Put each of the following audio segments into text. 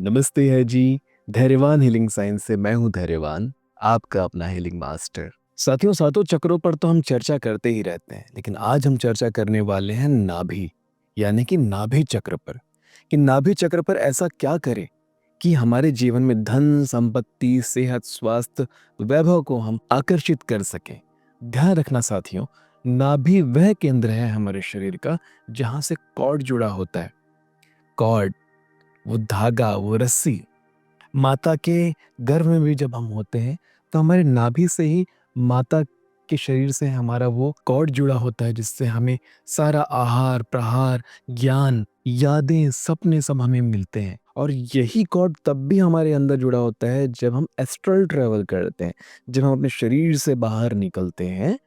नमस्ते है जी। धैर्यवान हीलिंग साइंस से मैं हूं धैर्यवान, आपका अपना हीलिंग मास्टर। साथियों, सातों चक्रों पर तो हम चर्चा करते ही रहते हैं, लेकिन आज हम चर्चा करने वाले हैं नाभि, यानी कि नाभि चक्र पर। कि नाभि चक्र पर ऐसा क्या करें कि हमारे जीवन में धन, संपत्ति, सेहत, स्वास्थ्य, वैभव को हम आकर्षित कर सकें। ध्यान रखना साथियों, नाभि वह केंद्र है हमारे शरीर का जहां से कॉर्ड जुड़ा होता है। कॉर्ड, वो धागा, वो रस्सी। माता के गर्भ में भी जब हम होते हैं तो हमारे नाभि से ही माता के शरीर से हमारा वो कॉर्ड जुड़ा होता है, जिससे हमें सारा आहार, प्रहार, ज्ञान, यादें, सपने सब हमें मिलते हैं। और यही कॉर्ड तब भी हमारे अंदर जुड़ा होता है जब हम एस्ट्रल ट्रेवल करते हैं, जब हम अपने शरीर से बाहर निकलते हैं।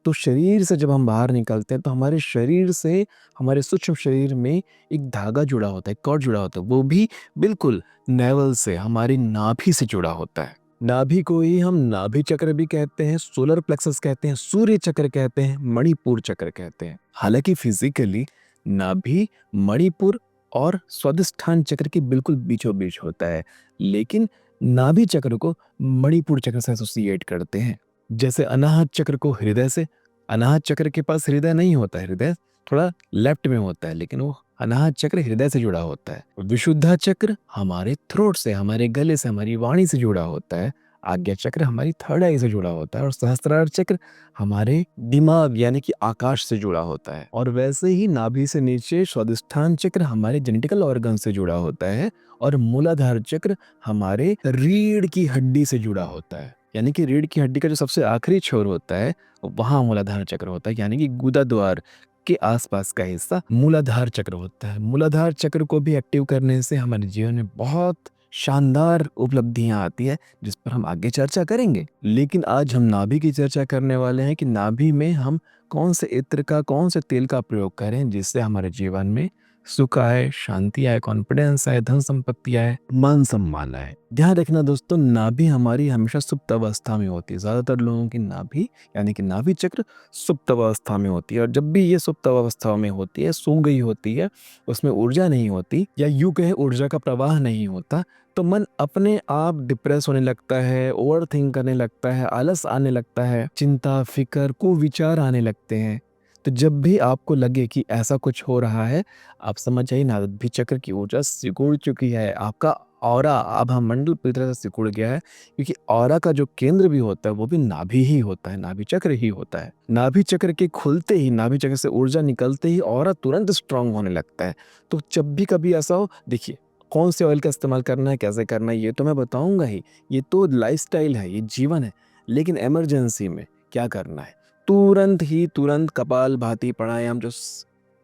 तो शरीर से जब हम बाहर निकलते हैं तो हमारे शरीर से हमारे सूक्ष्म शरीर में एक धागा जुड़ा होता है, कॉर्ड जुड़ा होता है, वो भी बिल्कुल नेवल से, हमारी नाभि से जुड़ा होता है। नाभि को ही हम नाभि चक्र भी कहते हैं, सोलर प्लेक्सस कहते हैं, सूर्य चक्र कहते हैं, मणिपुर चक्र कहते हैं। हालांकि फिजिकली नाभि मणिपुर और स्वादिष्ठान चक्र के बिल्कुल बीचों बीच होता है, लेकिन नाभि चक्र को मणिपुर चक्र से एसोसिएट करते हैं। जैसे अनाहत चक्र को हृदय से, अनाहत चक्र के पास हृदय नहीं होता है, हृदय थोड़ा लेफ्ट में होता है, लेकिन वो अनाहत चक्र हृदय से जुड़ा होता है। विशुद्धा चक्र हमारे थ्रोट से, हमारे गले से, हमारी वाणी से जुड़ा होता है। आज्ञा चक्र हमारी थर्ड आई से जुड़ा होता है और सहस्त्रार चक्र हमारे दिमाग यानी कि आकाश से जुड़ा होता है। और वैसे ही नाभि से नीचे स्वादिष्ठान चक्र हमारे जेनेटिकल ऑर्गन से जुड़ा होता है और मूलाधार चक्र हमारे रीढ़ की हड्डी से जुड़ा होता है। यानी कि रीढ़ की हड्डी का जो सबसे आखिरी छोर होता है वहां मूलाधार चक्र होता है, यानी कि गुदा द्वार के आसपास का हिस्सा मूलाधार चक्र होता है। मूलाधार चक्र को भी एक्टिव करने से हमारे जीवन में बहुत शानदार उपलब्धियां आती है, जिस पर हम आगे चर्चा करेंगे। लेकिन आज हम नाभि की चर्चा करने वाले हैं कि नाभि में हम कौन से इत्र का, कौन से तेल का प्रयोग करें जिससे हमारे जीवन में सुख आए, शांति आए, कॉन्फिडेंस आए, धन संपत्ति आए, मान सम्मान आए। ध्यान रखना दोस्तों, नाभि हमारी हमेशा सुप्त अवस्था में होती है। ज्यादातर लोगों की नाभि यानी कि नाभि चक्र सुप्त अवस्था में होती है, और जब भी ये सुप्त अवस्था में होती है, सो गई होती है, उसमें ऊर्जा नहीं होती, या यूं कहे ऊर्जा का प्रवाह नहीं होता, तो मन अपने आप डिप्रेस होने लगता है, ओवर थिंक करने लगता है, आलस आने लगता है, चिंता, फिक्र, कुविचार आने लगते हैं। तो जब भी आपको लगे कि ऐसा कुछ हो रहा है, आप समझ जाइए नाभि चक्र की ऊर्जा सिकुड़ चुकी है। आपका ऑरा, आभा मंडल पूरी तरह से सिकुड़ गया है, क्योंकि ऑरा का जो केंद्र भी होता है वो भी नाभि ही होता है, नाभि चक्र ही होता है। नाभि चक्र के खुलते ही, नाभि चक्र से ऊर्जा निकलते ही ऑरा तुरंत स्ट्रांग होने लगता है। तो जब भी कभी ऐसा हो, देखिए कौन से ऑयल का इस्तेमाल करना है, कैसे करना है, ये तो मैं बताऊंगा ही। ये तो लाइफस्टाइल है, ये जीवन है। लेकिन इमरजेंसी में क्या करना है, तुरंत कपाल भाती प्राणायाम जो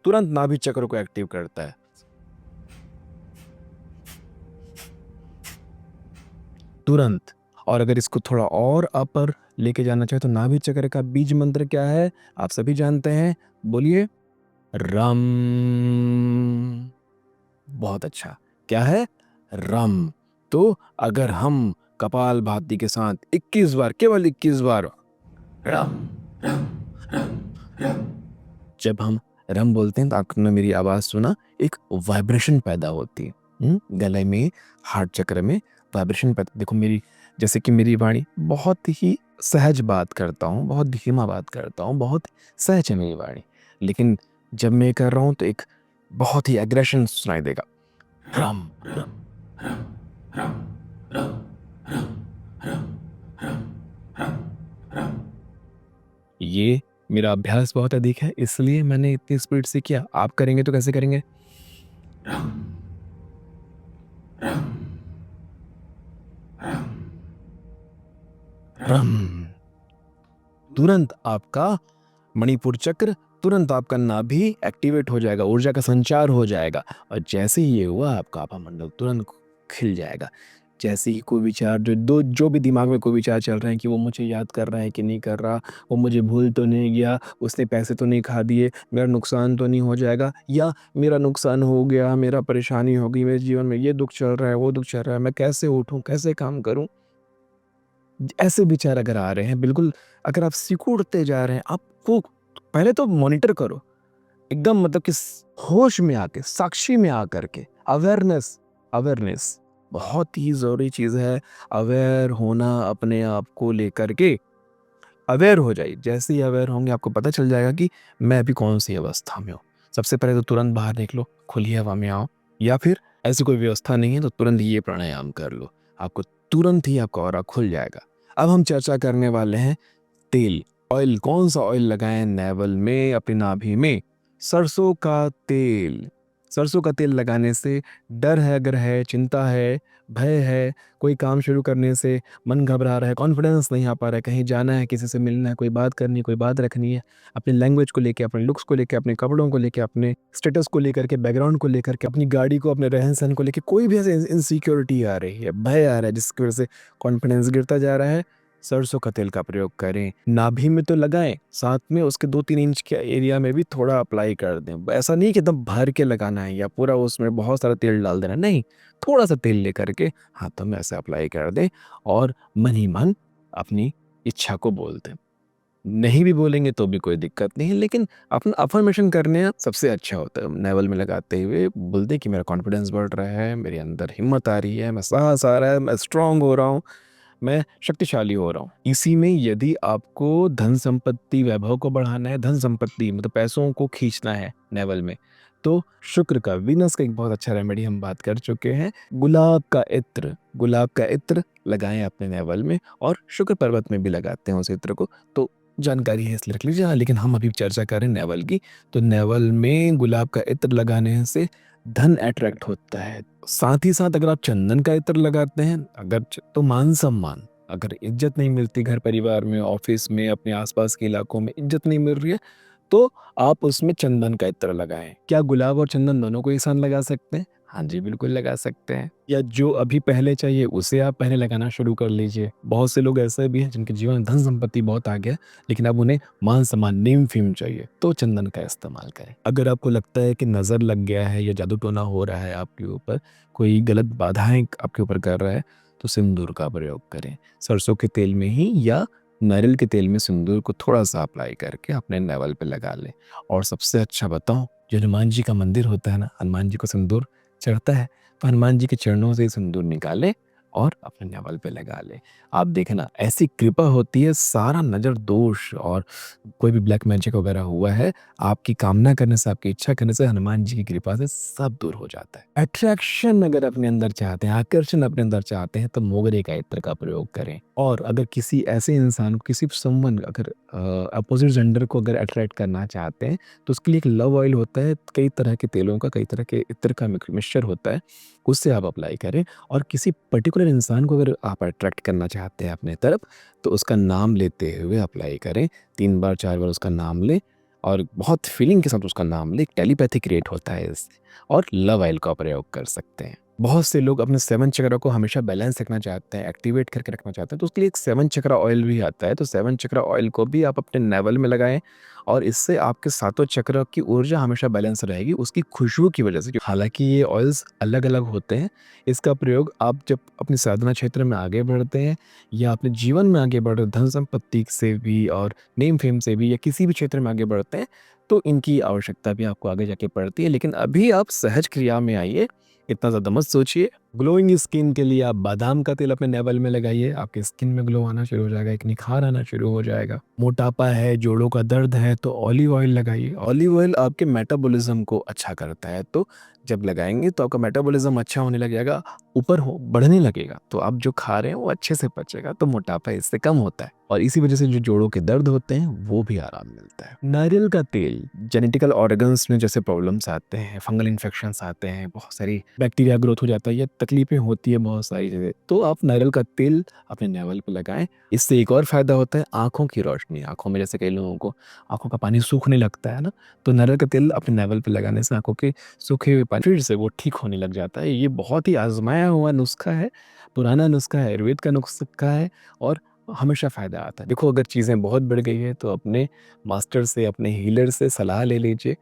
तुरंत नाभि चक्र को एक्टिव करता है, तुरंत। और अगर इसको थोड़ा और अपर लेके जाना चाहे तो नाभि चक्र का बीज मंत्र क्या है, आप सभी जानते हैं, बोलिए रम। बहुत अच्छा, क्या है, रम। तो अगर हम कपाल भाती के साथ 21 बार, केवल 21 बार रम रम रम रम, जब हम रम बोलते हैं तो आपने मेरी आवाज सुना, एक वाइब्रेशन पैदा होती है। गले में, हार्ट चक्र में वाइब्रेशन पैदा। देखो मेरी, जैसे कि मेरी वाणी बहुत ही सहज बात करता हूँ, बहुत धीमा बात करता हूँ, बहुत सहज है मेरी वाणी, लेकिन जब मैं कर रहा हूँ तो एक बहुत ही एग्रेशन सुनाई देगा। रम रम रम रम रम रम रम रम रम रम। ये मेरा अभ्यास बहुत अधिक है, इसलिए मैंने इतनी स्पीड से किया। आप करेंगे तो कैसे करेंगे, रम रम रम रम। तुरंत आपका मणिपुर चक्र, तुरंत आपका नाभि एक्टिवेट हो जाएगा, ऊर्जा का संचार हो जाएगा। और जैसे ही ये हुआ, आपका आभा मंडल तुरंत खिल जाएगा। जैसे ही कोई विचार, जो भी दिमाग में कोई विचार चल रहे हैं कि वो मुझे याद कर रहा है कि नहीं कर रहा, वो मुझे भूल तो नहीं गया, उसने पैसे तो नहीं खा दिए, मेरा नुकसान तो नहीं हो जाएगा, या मेरा नुकसान हो गया, मेरा परेशानी हो गई, मेरे जीवन में ये दुख चल रहा है, वो दुख चल रहा है, मैं कैसे उठूं, कैसे काम करूं, ऐसे विचार अगर आ रहे हैं, बिल्कुल अगर आप सिकुड़ते जा रहे हैं, आपको पहले तो मॉनिटर करो, एकदम मतलब कि होश में आके, साक्षी में आकर के, अवेयरनेस, अवेयरनेस बहुत ही ज़रूरी चीज़ है अवेयर होना अपने आप को लेकर के। अवेयर हो जाइए, जैसे ही अवेयर होंगे आपको पता चल जाएगा कि मैं अभी कौन-सी अवस्था में हूँ। सबसे पहले तो तुरंत बाहर निकलो, खुली हवा में आओ या फिर ऐसी कोई व्यवस्था नहीं है तो तुरंत ये प्राणायाम कर लो। आपको तुरंत ही आपका ऑरा खुल जाएगा। अब हम चर्चा करने वाले हैं तेल, ऑयल कौन-सा ऑयल लगाएँ नेवल में, अपनी नाभि में? सरसों का तेल। सरसों का तेल लगाने से डर है अगर है, चिंता है, भय है, कोई काम शुरू करने से मन घबरा रहा है, कॉन्फिडेंस नहीं आ पा रहा है, कहीं जाना है, किसी से मिलना है, कोई बात करनी है, कोई बात रखनी है, अपनी लैंग्वेज को लेके, अपने लुक्स को लेके, अपने कपड़ों को लेके, अपने स्टेटस को लेकर के, बैकग्राउंड को लेकर के, अपनी गाड़ी को, अपने रहन-सहन को लेके कोई भी ऐसे इनसिक्योरिटी आ रही है, भय आ रहा है जिसकी वजह से कॉन्फिडेंस गिरता जा रहा है, सरसों का तेल का प्रयोग करें। नाभि में तो लगाएँ, साथ में उसके 2-3 इंच के एरिया में भी थोड़ा अप्लाई कर दें। ऐसा नहीं कि एकदम भर के लगाना है या पूरा उसमें बहुत सारा तेल डाल देना है, नहीं। थोड़ा-सा तेल लेकर के हाथों में ऐसे अप्लाई कर दें और मन ही मन अपनी इच्छा को बोल दें। नहीं भी बोलेंगे तो भी कोई दिक्कत नहीं है, लेकिन अपना अफ़र्मेशन करने सबसे अच्छा होता है। नेवल में लगाते हुए बोल दें कि मेरा कॉन्फिडेंस बढ़ रहा है, मेरे अंदर हिम्मत आ रही है, मैं साहस आ रहा है, मैं स्ट्रॉन्ग हो रहा हूँ, मैं शक्तिशाली हो रहा हूँ। इसी में यदि आपको धन संपत्ति वैभव को बढ़ाना है, धन संपत्ति मतलब पैसों को खींचना है नेवल में, तो शुक्र का, वीनस का एक बहुत अच्छा रेमेडी हम बात कर चुके हैं। गुलाब का इत्र लगाएँ अपने नेवल में और शुक्र पर्वत में भी लगाते हैं उस इत्र को। तो जानकारी है इसलिए रख लीजिए। हाँ, लेकिन हम अभी चर्चा कर रहे हैं नेवल की, तो नेवल में गुलाब का इत्र लगाने से धन अट्रैक्ट होता है। साथ ही साथ अगर आप चंदन का इत्र लगाते हैं, अगर तो मान-सम्मान, अगर इज़्ज़त नहीं मिलती घर परिवार में, ऑफ़िस में, अपने आस-पास के इलाकों में इज़्ज़त नहीं मिल रही है, तो आप उसमें चंदन का इत्र लगाएँ। क्या गुलाब और चंदन दोनों को एक साथ लगा सकते हैं? हाँ जी, बिल्कुल लगा सकते हैं। या जो अभी पहले चाहिए उसे आप पहले लगाना शुरू कर लीजिए। बहुत से लोग ऐसे भी हैं जिनके जीवन में धन संपत्ति बहुत आ गया, लेकिन अब उन्हें मान-सम्मान, नेम-फ़ेम चाहिए, तो चंदन का इस्तेमाल करें। अगर आपको लगता है कि नज़र लग गया है या जादू-टोना हो रहा है आपके ऊपर, कोई गलत बाधाएँ आपके ऊपर कर रहा है, तो सिंदूर का प्रयोग करें। सरसों के तेल में ही या नारियल के तेल में सिंदूर को थोड़ा-सा अप्लाई करके अपने नेवल पे लगा लें। और सबसे अच्छा बताऊँ, जो हनुमान जी का मंदिर होता है ना, हनुमान जी को सिंदूर चढ़ता है, तो हनुमान जी के चरणों से सिंदूर निकालें और अपने नेवल पे लगा लें। आप देखना ऐसी कृपा होती है, सारा नज़र दोष और कोई भी ब्लैक मैजिक वगैरह हुआ है, आपकी कामना करने से, आपकी इच्छा करने से, हनुमान जी की कृपा से सब दूर हो जाता है। अट्रैक्शन अगर अपने अंदर चाहते हैं, आकर्षण अपने अंदर चाहते हैं, तो मोगरे का इत्र का प्रयोग करें। और अगर किसी ऐसे इंसान को, किसी समवन अगर अपोज़िट जेंडर को अगर अट्रैक्ट करना चाहते हैं, तो उसके लिए एक लव ऑयल होता है, कई तरह के तेलों का, कई तरह के इत्र का मिक्सचर होता है, उससे आप अप्लाई करें। और किसी पर्टिकुलर इंसान को अगर आप अट्रैक्ट करना चाहते हैं अपने तरफ, तो उसका नाम लेते हुए अप्लाई करें। 3 बार 4 बार उसका नाम लें और बहुत फीलिंग के साथ उसका नाम लें, टेलीपैथी क्रिएट होता है इससे। और लव ऑयल का प्रयोग कर सकते हैं। बहुत से लोग अपने 7 चक्रा को हमेशा बैलेंस रखना चाहते हैं, एक्टिवेट करके रखना चाहते हैं, तो उसके लिए एक 7 चक्रा ऑयल भी आता है, तो 7 चक्रा ऑयल को भी आप अपने नेवल में लगाएँ और इससे आपके सातों चक्र की ऊर्जा हमेशा बैलेंस रहेगी, उसकी खुशबू की वजह से। हालाँकि ये ऑयल्स अलग-अलग होते हैं, इसका प्रयोग आप जब अपने साधना क्षेत्र में आगे बढ़ते हैं या अपने जीवन में आगे बढ़ रहे, धन संपत्ति से भी और नेम-फेम से भी या किसी भी क्षेत्र में आगे बढ़ते हैं, तो इनकी आवश्यकता भी आपको आगे जाके पड़ती है। लेकिन अभी आप सहज क्रिया में आइए, इतना ज़्यादा मत सोचिए। ग्लोइंग स्किन के लिए आप बादाम का तेल अपने नेवल में लगाइए, आपकी स्किन में ग्लो आना शुरू हो जाएगा, एक निखार आना शुरू हो जाएगा। मोटापा है, जोड़ों का दर्द है, तो ऑलिव ऑयल लगाइए। ऑलिव ऑयल आपके मेटाबॉलिज्म को अच्छा करता है, तो जब लगाएँगे तो आपका मेटाबॉलिज्म अच्छा होने लग जाएगा, ऊपर हो बढ़ने लगेगा, तो आप जो खा रहे हैं वो अच्छे से पचेगा, तो मोटापा इससे कम होता है और इसी वजह से जो जोड़ों के दर्द होते हैं, वो भी आराम मिलता है। नारियल का तेल जेनेटिकल ऑर्गन्स में जैसे प्रॉब्लम्स आते हैं, फंगल इन्फेक्शंस आते हैं, बहुत सारी बैक्टीरिया ग्रोथ हो जाता है या तकलीफें होती है बहुत सारी जगह, तो आप नारियल का तेल अपने नेवल पे लगाएँ। इससे एक और फ़ायदा होता है आँखों की रोशनी, आँखों में जैसे कई लोगों को आँखों का पानी सूखने लगता है ना, तो नारियल का तेल अपने नेवल पे लगाने से आँखों के सूखे हुए पानी फिर से वो ठीक होने लग जाता है। ये बहुत ही आज़माया हुआ नुस्खा है, पुराना नुस्खा है, आयुर्वेद का नुस्खा है और हमेशा फ़ायदा आता है। देखो अगर चीज़ें बहुत बढ़ गई हैं तो अपने मास्टर से, अपने हीलर से सलाह ले लीजिए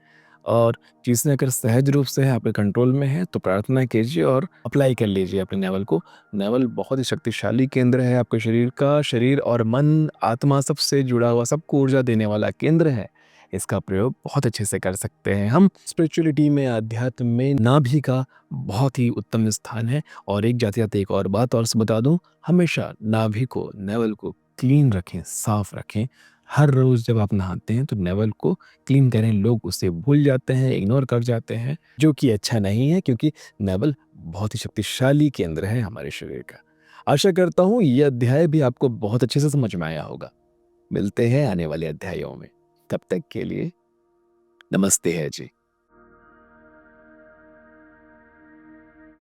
और चीज़ें अगर सहज रूप से है, आपके कंट्रोल में है, तो प्रार्थना कीजिए और अप्लाई कर लीजिए अपने नेवल को। नेवल बहुत ही शक्तिशाली केंद्र है आपके शरीर का, शरीर और मन, आत्मा सबसे जुड़ा हुआ, सबको ऊर्जा देने वाला केंद्र है। इसका प्रयोग बहुत अच्छे से कर सकते हैं हम। स्पिरिचुअलिटी में, अध्यात्म में नाभि का बहुत ही उत्तम स्थान है। और एक जाते-जाते एक और बात और से बता दूँ, हमेशा नाभि को, नेवल को क्लीन रखें, साफ रखें। हर रोज़ जब आप नहाते हैं तो नेवल को क्लीन करें। लोग उसे भूल जाते हैं, इग्नोर कर जाते हैं, जो कि अच्छा नहीं है, क्योंकि नेवल बहुत ही शक्तिशाली केंद्र है हमारे शरीर का। आशा करता हूँ ये अध्याय भी आपको बहुत अच्छे से समझ में आया होगा। मिलते हैं आने वाले अध्यायों में। तब तक के लिए नमस्ते है जी।